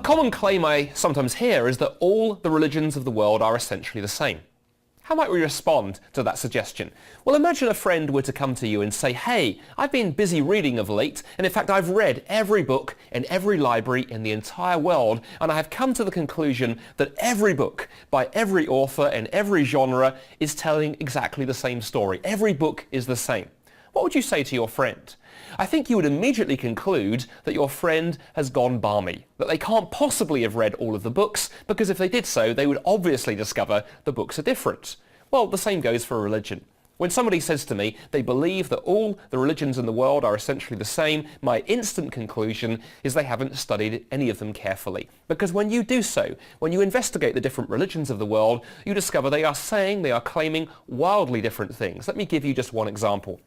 common claim I sometimes hear is that all the religions of the world are essentially the same. How might we respond to that suggestion? Well, imagine a friend were to come to you and say, hey, I've been busy reading of late, and in fact I've read every book in every library in the entire world, and I have come to the conclusion that every book by every author in every genre is telling exactly the same story. Every book is the same. What would you say to your friend? I think you would immediately conclude that your friend has gone balmy, that they can't possibly have read all of the books, because if they did so, they would obviously discover the books are different. Well, the same goes for religion. When somebody says to me they believe that all the religions in the world are essentially the same, my instant conclusion is they haven't studied any of them carefully. Because when you do so, when you investigate the different religions of the world, you discover they are claiming wildly different things. Let me give you just one example.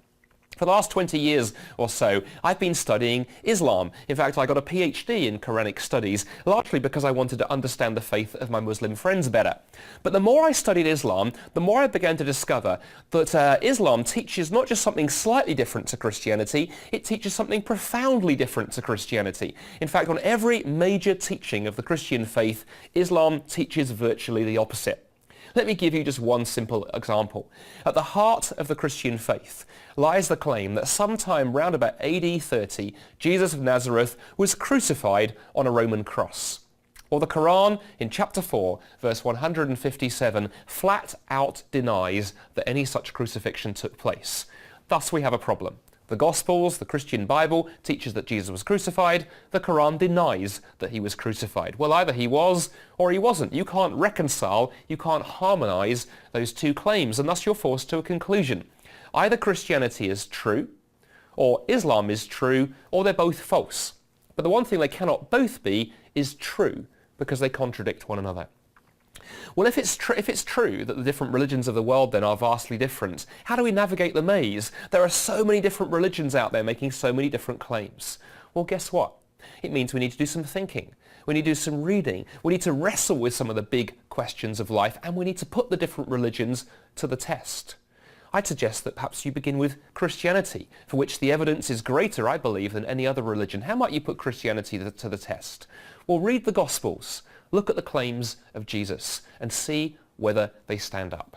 For the last 20 years or so, I've been studying Islam. In fact, I got a PhD in Quranic studies, largely because I wanted to understand the faith of my Muslim friends better. But the more I studied Islam, the more I began to discover that Islam teaches not just something slightly different to Christianity, it teaches something profoundly different to Christianity. In fact, on every major teaching of the Christian faith, Islam teaches virtually the opposite. Let me give you just one simple example. At the heart of the Christian faith lies the claim that sometime round about AD 30, Jesus of Nazareth was crucified on a Roman cross. Or the Quran in chapter 4, verse 157, flat out denies that any such crucifixion took place. Thus we have a problem. The Gospels, the Christian Bible, teaches that Jesus was crucified. The Quran denies that he was crucified. Well, either he was or he wasn't. You can't reconcile, you can't harmonize those two claims, and thus you're forced to a conclusion. Either Christianity is true, or Islam is true, or they're both false. But the one thing they cannot both be is true, because they contradict one another. Well, if it's true that the different religions of the world then are vastly different, how do we navigate the maze? There are so many different religions out there making so many different claims. Well, guess what? It means we need to do some thinking. We need to do some reading. We need to wrestle with some of the big questions of life, and we need to put the different religions to the test. I'd suggest that perhaps you begin with Christianity, for which the evidence is greater, I believe, than any other religion. How might you put Christianity to the test? Well, read the Gospels. Look at the claims of Jesus and see whether they stand up.